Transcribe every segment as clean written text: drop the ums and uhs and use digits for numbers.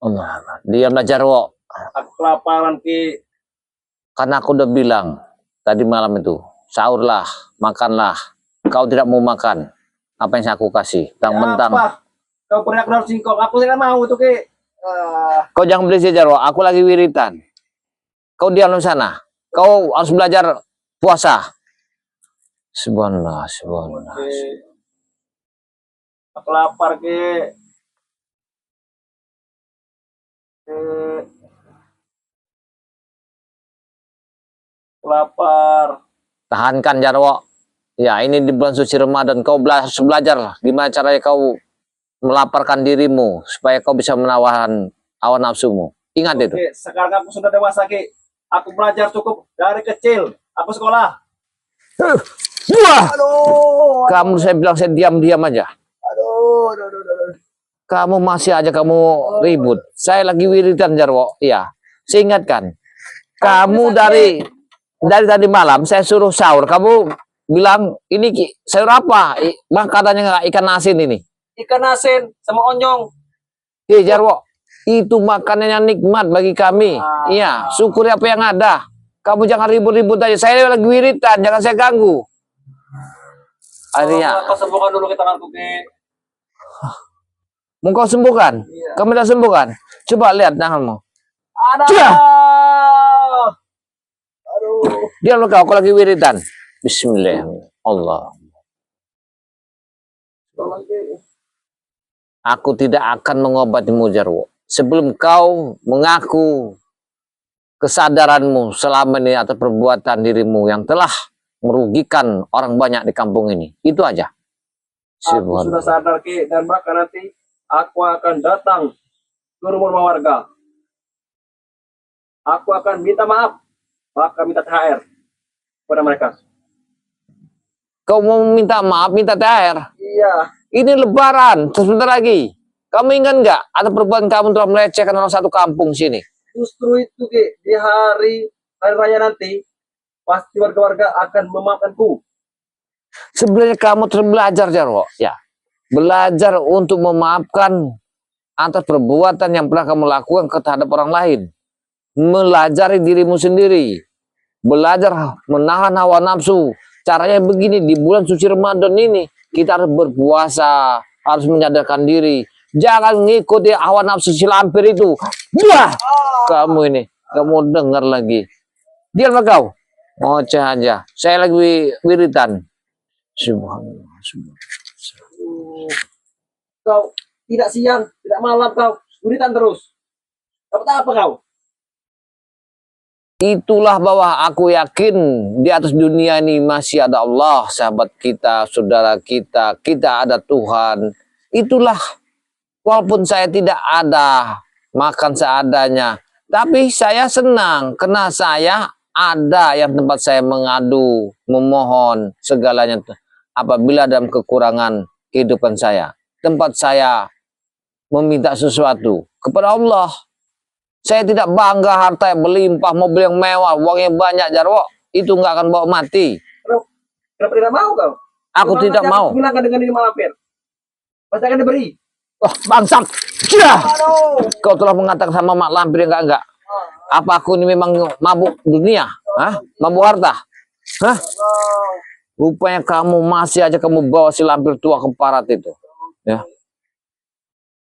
Allah. Diam belajar, Wo. Aku kelaparan, Ki. Karena aku udah bilang tadi malam itu, sahurlah, makanlah. Kau tidak mau makan. Apa yang saya aku kasih? Tentang Apa? Kau pernah kenal singkong? Aku tidak mau tuh, Ki. Kau jangan beli Jarwo. Aku lagi wiritan. Kau diam di sana. Kau harus belajar puasa. Subhanallah, subhanallah. Aku lapar, Ki. Lapar. Tahankan Jarwo. Ya, ini di bulan suci Ramadan kau harus belajar gimana caranya kau melaparkan dirimu supaya kau bisa menawan hawa nafsumu. Ingat itu. Sekarang aku sudah dewasa, Ki. Aku belajar cukup dari kecil. Aku sekolah. Wah. Aduh. Kamu saya bilang saya diam-diam aja. Aduh. Kamu masih aja kamu ribut. Saya lagi wiridan Jarwo. Iya. Saya ingatkan. Kamu dari tadi malam saya suruh sahur. Kamu bilang ini sayur apa? Makanannya nggak ikan asin ini. Ikan asin sama onyong. Iya Jarwo. Itu makanan yang nikmat bagi kami. Iya. Syukuri apa yang ada. Kamu jangan ribut-ribut aja. Saya lagi wiridan. Jangan saya ganggu. Akhirnya. Kau sembuhkan dulu ke tanganku, Ki. Mau kau sembuhkan? Iya. Kamu tidak sembuhkan? Coba lihat tanganmu. Aduh. Aduh. Diam kau lagi wiridan. Bismillahirrahmanirrahim. Allah. Aku tidak akan mengobatimu Jarwo. Sebelum kau mengaku kesadaranmu selama ini atas perbuatan dirimu yang telah merugikan orang banyak di kampung ini. Itu aja. Aku sudah sadar, Ki, dan maka nanti aku akan datang ke rumah warga. Aku akan minta maaf, maka minta THR kepada mereka. Kau mau minta maaf, minta THR? Iya. Ini Lebaran, sebentar lagi. Kamu ingat nggak? Ada perbuatan kamu telah melecehkan orang satu kampung sini. Justru itu, Ki, di hari raya nanti, pasti warga-warga akan memaafkanku. Sebenarnya kamu terus belajar, Jarwo. Ya, belajar untuk memaafkan atas perbuatan yang pernah kamu lakukan terhadap orang lain. Melajari dirimu sendiri. Belajar menahan hawa nafsu. Caranya begini, di bulan suci Ramadan ini, kita harus berpuasa, harus menyadarkan diri. Jangan ngikuti hawa nafsu si lampir itu. Wah, kamu ini, kamu dengar lagi. Diam kau. Ngoceh aja. Saya lagi wiritan. Subhanallah. Kau tidak siang, tidak malam kau. Wiritan terus. Dapat apa kau? Itulah bahwa aku yakin di atas dunia ini masih ada Allah, sahabat kita, saudara kita, kita ada Tuhan. Itulah, walaupun saya tidak ada makan seadanya, tapi saya senang karena saya ada yang tempat saya mengadu, memohon segalanya. Apabila dalam kekurangan kehidupan saya, tempat saya meminta sesuatu kepada Allah. Saya tidak bangga harta yang berlimpah, mobil yang mewah, uangnya banyak, Jarwo. Itu nggak akan bawa mati. Kenapa tidak mau kau? Aku tidak mau. Gunakan dengan ini malampir. Pasti akan diberi. Oh, bangsat. Kau telah mengatakan sama mak lampir enggak. Apa aku ini memang mabuk dunia? Hah? Mabuk harta? Hah? Rupanya kamu masih aja kamu bawa si lampir tua ke parat itu. Ya.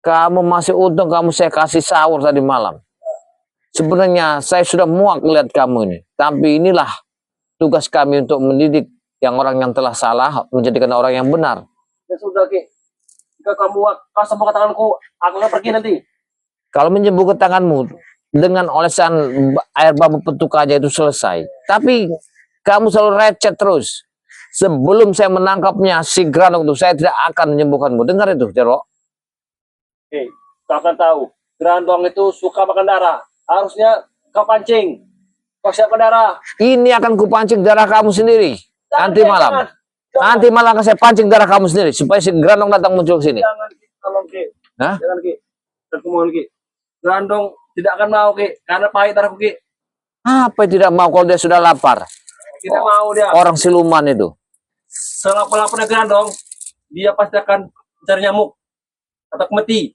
Kamu masih untung kamu saya kasih sahur tadi malam. Sebenarnya saya sudah muak melihat kamu ini. Tapi inilah tugas kami untuk mendidik yang orang yang telah salah menjadikan orang yang benar. Ya sudah, Ki. Jika kamu kasih ke tanganku, aku akan pergi nanti. Kalau menjemput ke tanganmu dengan olesan air bambu petuk aja itu selesai. Tapi kamu selalu recet terus. Sebelum saya menangkapnya si Grandong itu, saya tidak akan menyembuhkanmu. Dengar itu, Jarwo. Oke, kau akan tahu. Grandong itu suka makan darah. Harusnya kau pancing. Kau siapkan darah. Ini akan kupancing darah kamu sendiri. Nanti malam. Nanti malam akan saya pancing darah kamu sendiri. Supaya si Grandong datang muncul ke sini. Jangan, Ki. Tolong, Ki. Hah? Jangan, Ki. Aku mohon, Ki. Grandong tidak akan mau, Ki. Karena pahit darahku, Ki. Apa tidak mau kalau dia sudah lapar? Tidak mau dia. Orang siluman itu. Selapar-laparnya Grandong, dia pasti akan mencari nyamuk. Atau mati.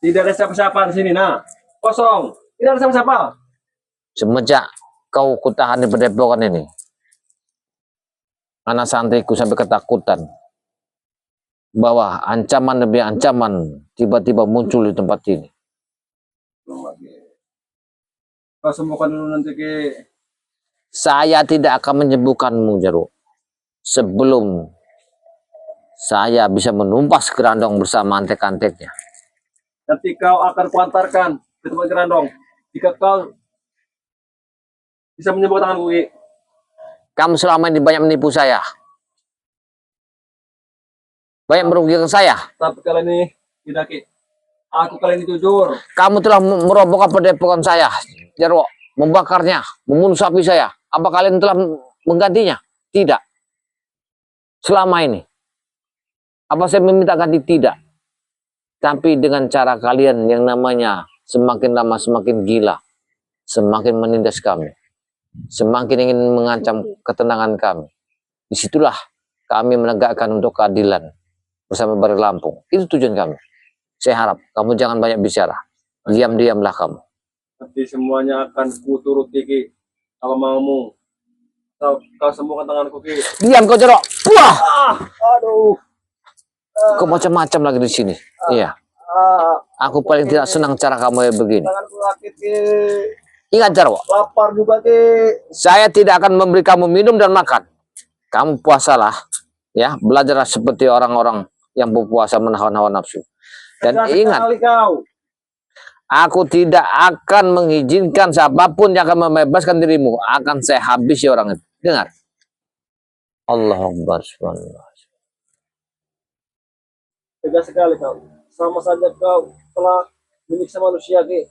Tidak ada siapa-siapa di sini. Nah, kosong. Tidak ada siapa-siapa. Semenjak kau kutahan di padepokan ini, anak santriku sampai ketakutan bahwa ancaman demi ancaman tiba-tiba muncul di tempat ini. Kau sembuhkan dulu nanti ke. Saya tidak akan menyembuhkanmu, Jarwo, sebelum saya bisa menumpas kerandong bersama antek-anteknya. Nanti kau akan kuantarkan ke tempat kerandong. Jika kau bisa menyembuhkan tanganku, Ki. Kamu selama ini banyak menipu saya, banyak merugikan saya. Tapi kali ini tidak, Ki. Aku kali ini jujur. Kamu telah merobohkan padepokan saya, Jarwo, membakarnya, membunuh sapi saya. Apa kalian telah menggantinya? Tidak. Selama ini, apa saya meminta ganti? Tidak. Tapi dengan cara kalian yang namanya semakin lama semakin gila, semakin menindas kami, semakin ingin mengancam ketenangan kami. Disitulah kami menegakkan untuk keadilan bersama Bari Lampung. Itu tujuan kami. Saya harap kamu jangan banyak bicara. Diam-diamlah kamu. Nanti semuanya akan kuturuti, Ki. Kalau maumu. Kau sembuhkan tanganku, Ki. Diam kau, Jarwo. Wah, Aduh. kau macam-macam lagi di sini. Iya. Aku paling tidak senang cara kamu yang begini. Tanganku sakit, Ki. Ingat, Jarwo, Lapar juga, Ki. saya tidak akan memberi kamu minum dan makan. Kamu puasalah, ya. Belajarlah seperti orang-orang yang berpuasa menahan hawa nafsu. Dan ingat, Kau. aku tidak akan mengizinkan siapapun yang akan membebaskan dirimu. Akan saya habisi orang itu. Dengar. Allahu Akbar. Subhanallah. Tegas sekali kau. Sama saja kau telah menyiksa manusia, Ki.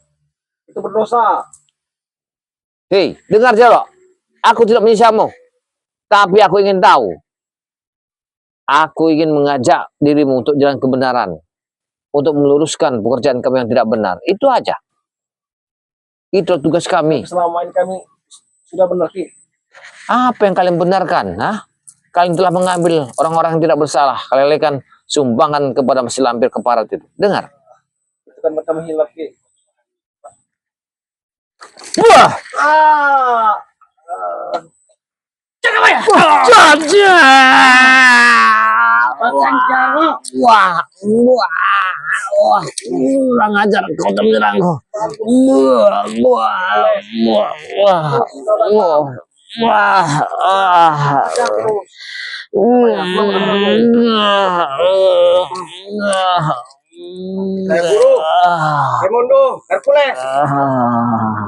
Itu berdosa. Hei, dengar, Jarwo. Aku tidak menyiksamu. Tapi aku ingin tahu. Aku ingin mengajak dirimu untuk jalan kebenaran. Untuk meluruskan pekerjaan kami yang tidak benar. Itu aja. Itu tugas kami. Selama ini kami sudah benar, Ki. Apa yang kalian benarkan? Hah? Kalian telah mengambil orang-orang yang tidak bersalah. Kalian lekan sumbangan kepada mesin lampir keparat itu. Dengar. Itu kan kami hilaf, Ki. Wah! Jangan ya. Jaja! Wah. Wah! Wah! Kurang ajar kau menyerangku. Wah! Wah! Wah! Wah! Wah! Guru, Raimundo, Hercules,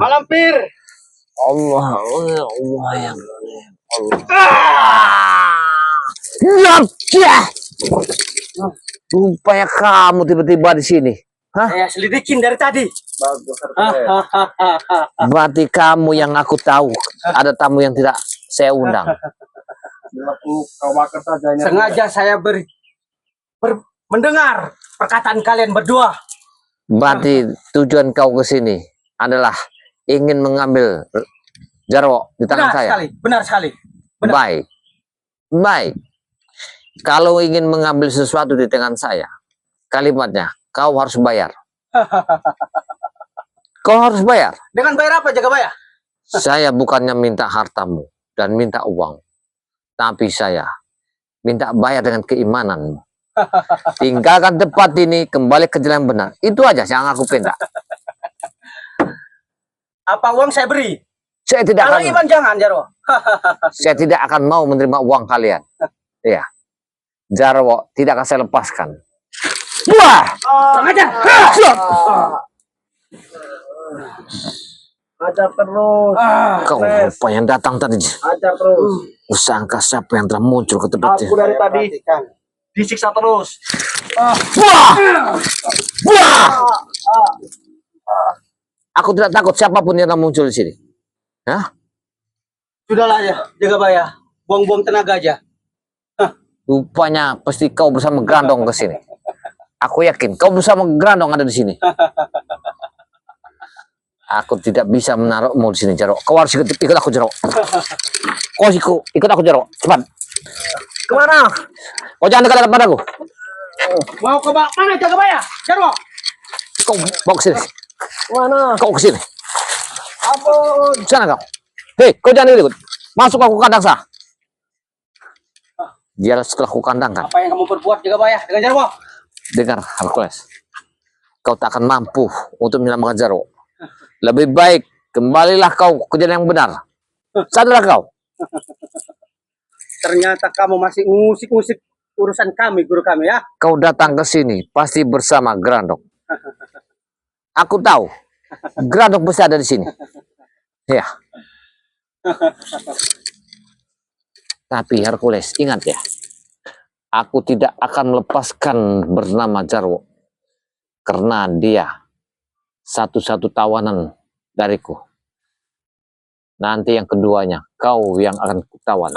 Malampir. Allah yang Allah. Rupanya kamu tiba-tiba di sini. Hah? Saya selidikin dari tadi. Bagus, Hercules. Berarti kamu yang aku tahu ada tamu yang tidak saya undang. Kau bakar saja ini. Sengaja saya mendengar perkataan kalian berdua. Berarti tujuan kau ke sini adalah ingin mengambil Jarwo di tangan saya. Benar sekali. Benar. Baik. Baik. Kalau ingin mengambil sesuatu di tangan saya, kalimatnya kau harus bayar. Kau harus bayar. Dengan bayar apa, Jagabaya? Saya bukannya minta hartamu dan minta uang, tapi saya minta bayar dengan keimananmu. Tinggalkan tempat ini, kembali ke jalan benar. Itu aja yang aku minta. Apa uang saya beri? Saya tidak Kalau akan, iman jangan, Jarwo. saya tidak akan mau menerima uang kalian. Ya, Jarwo tidak akan saya lepaskan. Wah! Sengaja. Ajar terus. Kau rupanya datang tadi. Ajar terus. Usangka siapa yang telah muncul ke tempatnya. Aku dari tadi disiksa terus. Wah! Wah! Aku tidak takut siapapun yang telah muncul di sini. Hah? Sudahlah ya, Jagabaya. Buang-buang tenaga aja. Rupanya pasti kau bersama Grandong ke sini. Aku yakin kau bersama Grandong ada di sini. Aku tidak bisa menaruhmu di sini, Jarwo. Kau harus ikut aku, Jarwo. Kau ikut aku, Jarwo. Cepat. Kemana? Kau jangan dekat-dekat padaku. Mau ke mana, Jagabaya? Jarwo. Kau bawa ke sini. Mana? Kau ke sini. Ampun. Sana kau. Hei, kau jangan ikut. Masuk aku kandang sah. Dia setelah aku kandangkan. Apa yang kamu perbuat Jagabaya dengan Jarwo? Dengar, Hercules. Kau tak akan mampu untuk menyelamatkan Jarwo. Lebih baik kembalilah kau ke jalan yang benar. Sadarlah kau. Ternyata kamu masih ngusik-ngusik urusan kami, guru kami ya. Kau datang ke sini pasti bersama Grandok. Aku tahu. Grandok pasti ada di sini. Ya. Tapi Hercules, ingat ya. Aku tidak akan melepaskan bernama Jarwo. Karena dia satu-satu tawanan dariku. Nanti yang keduanya, kau yang akan kutawan.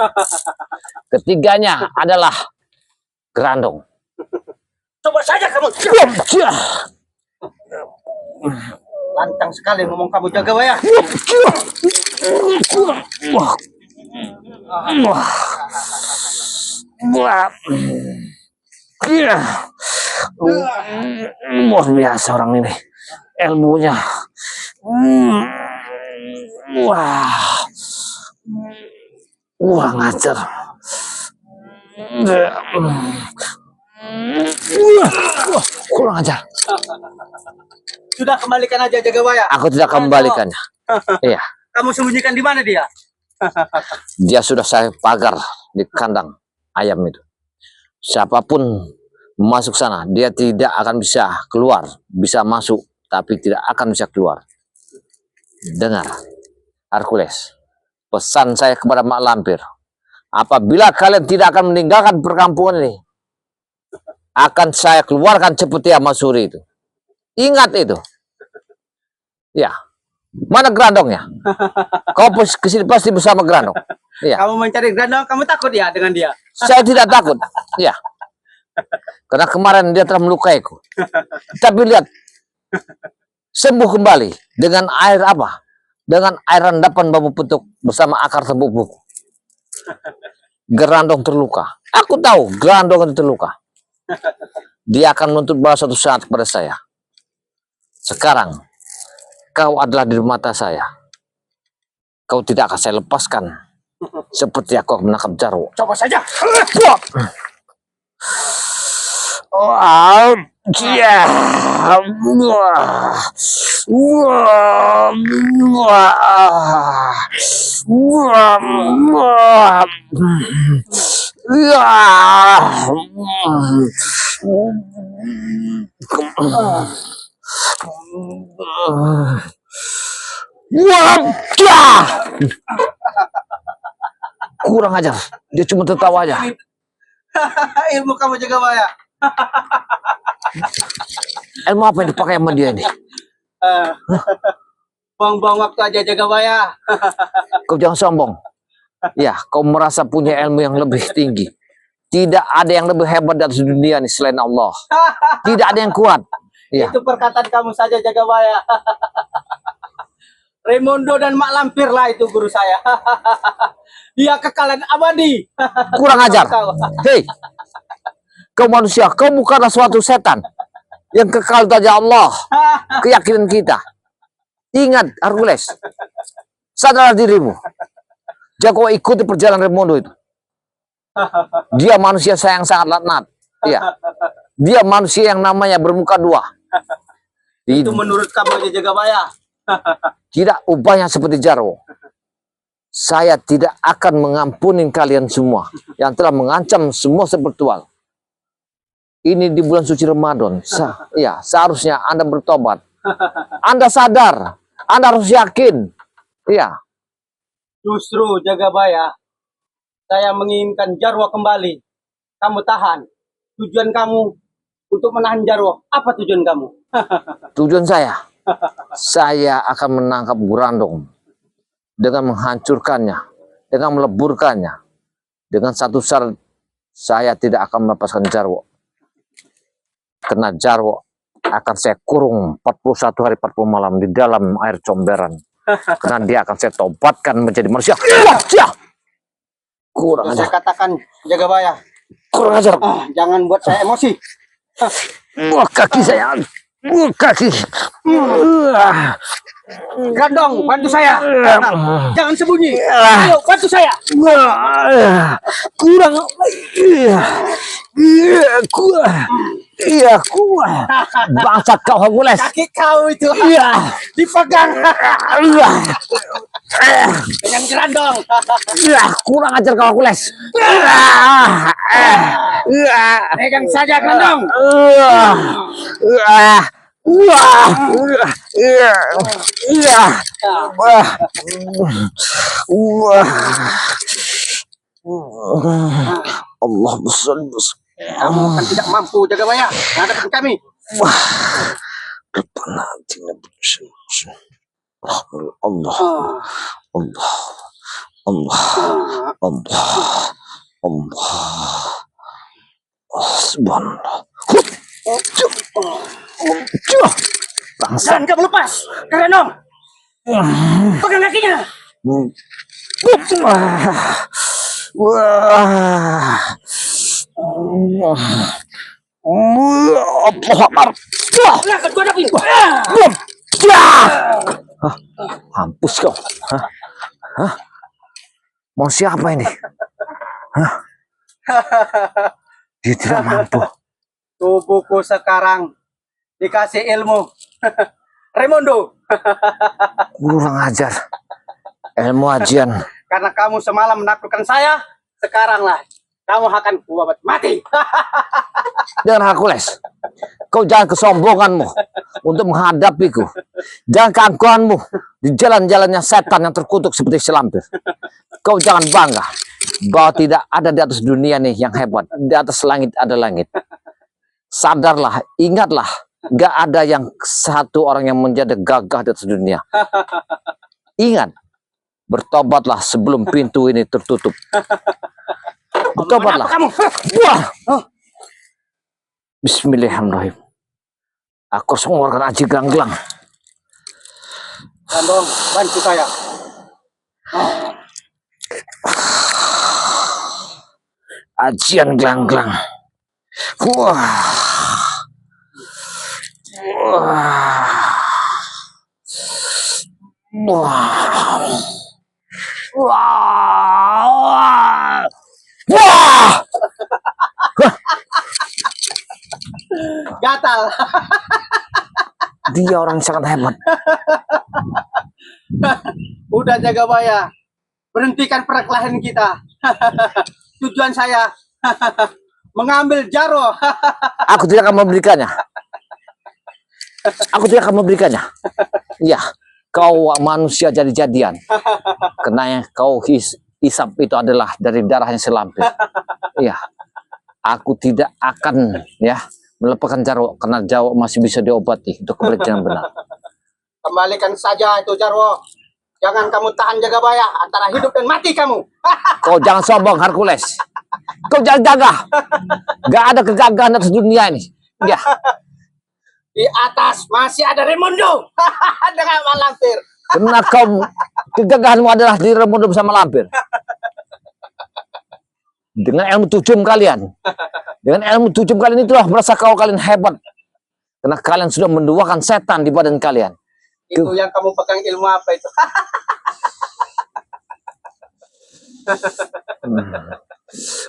Ketiganya adalah Grandong. Coba saja kamu. Lantang sekali ngomong kamu Jagabaya. Luar biasa orang ini. Ilmunya. Wah, ngajar. Kurang ajar. Sudah kembalikan aja Jagabaya. Aku tidak kembalikannya. Iya. Kamu sembunyikan di mana dia? Dia sudah saya pagar di kandang ayam itu. Siapapun masuk sana, dia tidak akan bisa keluar. Bisa masuk, tapi tidak akan bisa keluar. Dengar, Hercules. Pesan saya kepada Mak Lampir. Apabila kalian tidak akan meninggalkan perkampungan ini, akan saya keluarkan seperti Amasuri itu. Ingat itu. Ya. Mana Grandongnya? Kau kesini pasti bersama Grandong. Ya. Kamu mencari Grandong, kamu takut ya dengan dia? Saya tidak takut. Ya. Karena kemarin dia telah melukaiku. Tapi lihat. Sembuh kembali. Dengan air apa? Dengan air rendapan bambu petuk bersama akar tembuk buku. Grandong terluka. Aku tahu Grandong itu terluka. Dia akan menuntut balas suatu saat kepada saya. Sekarang, kau adalah di mata saya. Kau tidak akan saya lepaskan. Seperti aku menangkap Jarwo. Coba saja. Oh, dia. Kurang ajar. Dia cuma tertawa aja. Ilmu kamu Jagabaya. Ilmu apa yang dipakai sama dia ini? Buang-buang waktu aja Jagabaya. Kau jangan sombong. Ya, kau merasa punya ilmu yang lebih tinggi. Tidak ada yang lebih hebat di atas dunia ini selain Allah. Tidak ada yang kuat. Ya. Itu perkataan kamu saja Jagabaya. Raimondo dan Mak Lampir lah itu guru saya. Dia kekalahan abadi. Kurang ajar. Hei, kau manusia, kau bukanlah suatu setan yang kekal saja Allah. Keyakinan kita. Ingat, Hercules. Sadarlah dirimu. Jangan kau ikuti perjalanan Raimondo itu. Dia manusia yang sangat laknat. Iya. Dia manusia yang namanya bermuka dua. Itu menurut kamu aja Jagabaya. Tidak ubahnya seperti Jarwo. Saya tidak akan mengampuni kalian semua yang telah mengancam semua spiritual. Ini di bulan suci Ramadan. Ya, seharusnya Anda bertobat. Anda sadar. Anda harus yakin. Ya. Justru Jagabaya, saya menginginkan Jarwo kembali. Kamu tahan. Tujuan kamu untuk menahan Jarwo. Apa tujuan kamu? Tujuan saya akan menangkap Grandong dengan menghancurkannya, dengan meleburkannya. Dengan satu syarat, saya tidak akan melepaskan Jarwo. Karena Jarwo akan saya kurung 41 hari 40 malam di dalam air comberan. Karena dia akan saya tobatkan menjadi manusia. Kurang ajar. Saya katakan Jagabaya. Kurang ajar. Jangan buat saya emosi. Wah, kaki saya. Kaki. Grandong, bantu saya. Jangan sembunyi. Ayo, bantu saya. Kurang. Kurang. Bangsa kau Hercules. Kaki kau itu dipegang dengan grandong. Kurang ajar kau Hercules. Pegang saja grandong. Allah besar. Kamu akan tidak mampu jaga bayar menghadapi kami. Allah, Allah, Allah, Allah, Subhanallah. Bangsa. Jangan kamu lepas, grandong. Pegang kakinya. Wah. Allah Akbar. Lah, kedua hadapi. Hampus kau. Hah? Mau siapa ini? Hah? Dia tidak mampu. Tubuhku sekarang dikasih ilmu. Raimundo. Kurang ajar. Ilmu ajian. Karena kamu semalam menaklukkan saya, sekaranglah kamu akan kubuat mati. Dengan Hercules, kau jangan kesombonganmu untuk menghadapiku. Jangan keangkuhanmu di jalan-jalannya setan yang terkutuk seperti selampir. Kau jangan bangga bahwa tidak ada di atas dunia nih yang hebat. Di atas langit ada langit. Sadarlah, ingatlah, gak ada yang satu orang yang menjadi gagah di atas dunia. Ingat, bertobatlah sebelum pintu ini tertutup. Bertobatlah. Kamu. Wah. Bismillahirrahmanirrahim. Aku harus mengeluarkan aji gelang-gelang. Grandong, bantu saya. Ajian gelang-gelang. Wah. Wah. Wah. Wah. Wah. Gatal. Dia orang sangat hebat. Udah jaga bayar. Berhentikan perkelahian kita. Tujuan saya mengambil Jarwo. Aku tidak akan memberikannya. Aku tidak akan memberikannya. Ya, kau manusia jadi-jadian. Karena yang kau hisap itu adalah dari darahnya selampir. Ya, aku tidak akan ya melepaskan Jarwo karena Jarwo masih bisa diobati untuk kembali dengan benar. Kembalikan saja itu Jarwo. Jangan kamu tahan jaga bayar antara hidup dan mati kamu. Kau jangan sombong Hercules. Kau jangan gagah. Gak ada kegagahan atas dunia ini. Ya. Di atas masih ada Raimundo dengan Malampir. Karena kau kegagahanmu adalah di Raimundo bersama Lampir. Dengan ilmu tujum kalian. Dengan ilmu tujum kalian itulah merasa kalian hebat. Karena kalian sudah menduakan setan di badan kalian. Itu yang kamu pegang ilmu apa itu?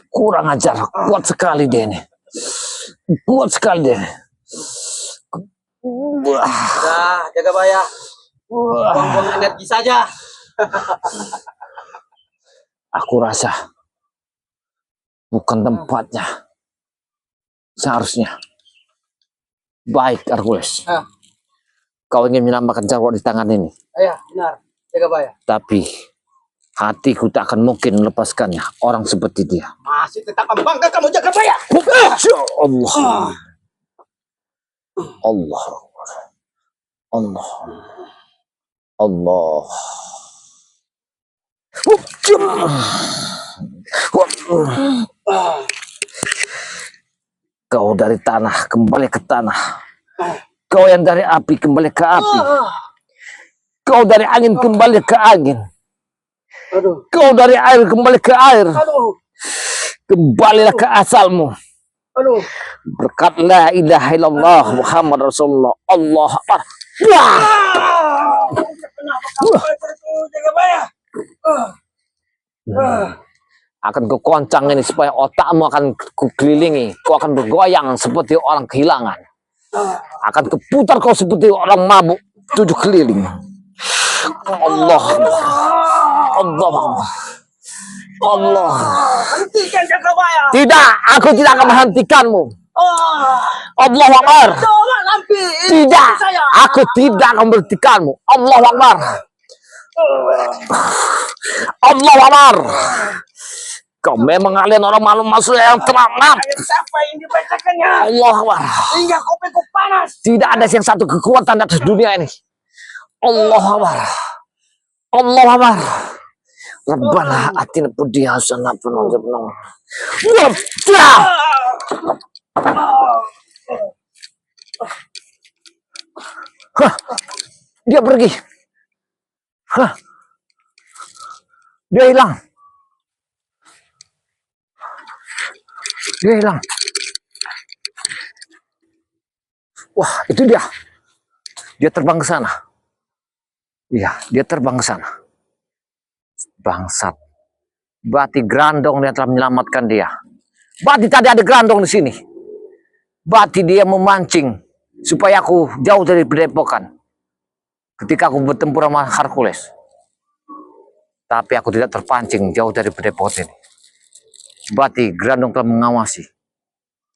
Kurang ajar, kuat sekali dia ini. Kuat sekali dia ini. Udah, jaga bayar. Buang-buang energi saja. Aku rasa bukan tempatnya. Seharusnya. Baik, Hercules. Kau ingin menyelamatkan Jarwo di tangan ini. Iya, benar. Jaga bayar. Tapi hatiku tak akan mungkin melepaskannya. Orang seperti dia. Masih tetap membangga kamu jaga bayar. Allah. Allah. Allah. Allah. Kau dari tanah kembali ke tanah. Kau yang dari api kembali ke api. Kau dari angin kembali ke angin. Aduh. Kau dari air kembali ke air. Aduh. Kembalilah ke asalmu. Aduh. Berkat la ilaha illallah Muhammad Rasulullah. Allah Akbar. Wah. Kenapa kamu itu jaga bayar? Akan kukoncang ini supaya otakmu akan kukelilingi. Kau akan bergoyang seperti orang kehilangan. Akan keputar kau seperti orang mabuk 7 keliling. Allah. Allah. Allah. Hentikan jaga bayar. Tidak, aku tidak akan menghentikanmu. Allah Akbar. Tolong lampi. Tidak, aku tidak akan menghentikanmu. Allah Akbar. Allah Akbar. Kau memang kalian orang malu masuk yang terlambat. Siapa yang dibacakannya? Allah Akbar. Hingga kopiku panas. Tidak ada yang satu kekuatan atas dunia ini. Allah Akbar. Allah Akbar. Rabbana atina fid hasanah wa qina adzabannar. Hah. Dia pergi. Hah. Dia hilang. Dia hilang. Wah, itu dia. Dia terbang ke sana. Iya, dia terbang ke sana. Bangsat. Berarti Grandong yang telah menyelamatkan dia. Berarti tadi ada Grandong di sini. Berarti dia memancing supaya aku jauh dari Padepokan. Ketika aku bertempur sama Hercules. Tapi aku tidak terpancing jauh dari Padepokan ini. Berarti Grandong telah mengawasi.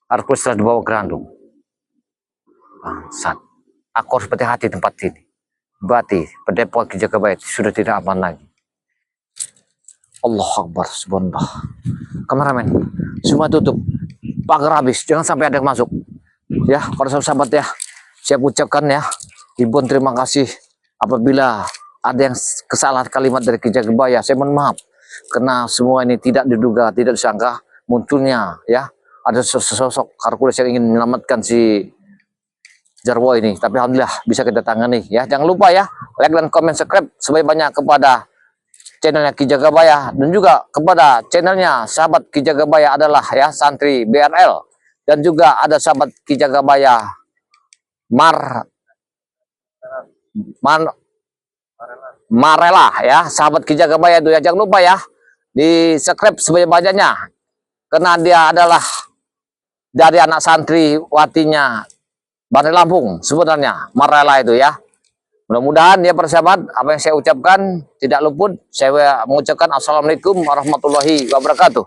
Hercules telah dibawa Grandong. Bangsat. Aku harus berhati-hati tempat ini. Berarti Padepokan Ki Jagabaya sudah tidak aman lagi. Allah Akbar, subhanallah. Kameramen, semua tutup. Pagar habis, jangan sampai ada yang masuk. Ya, para sahabat ya, saya ucapkan ya, ribuan terima kasih apabila ada yang kesalahan kalimat dari Ki Jagabaya. Saya mohon maaf, karena semua ini tidak diduga, tidak disangka munculnya ya. Ada sosok Hercules yang ingin menyelamatkan si Jarwo ini. Tapi alhamdulillah bisa kita tangani ya. Jangan lupa ya, like dan komen, subscribe sebanyak banyak kepada channelnya Ki Jagabaya dan juga kepada channelnya sahabat Ki Jagabaya adalah ya santri BRL dan juga ada sahabat Ki Jagabaya Marela ya, sahabat Ki Jagabaya itu ya. Jangan lupa ya di subscribe sebanyak-banyaknya karena dia adalah dari anak santri watinya Bandar Lampung sebenarnya, Marela itu ya. Mudah-mudahan ya persahabat, apa yang saya ucapkan tidak luput. Saya mengucapkan assalamualaikum warahmatullahi wabarakatuh.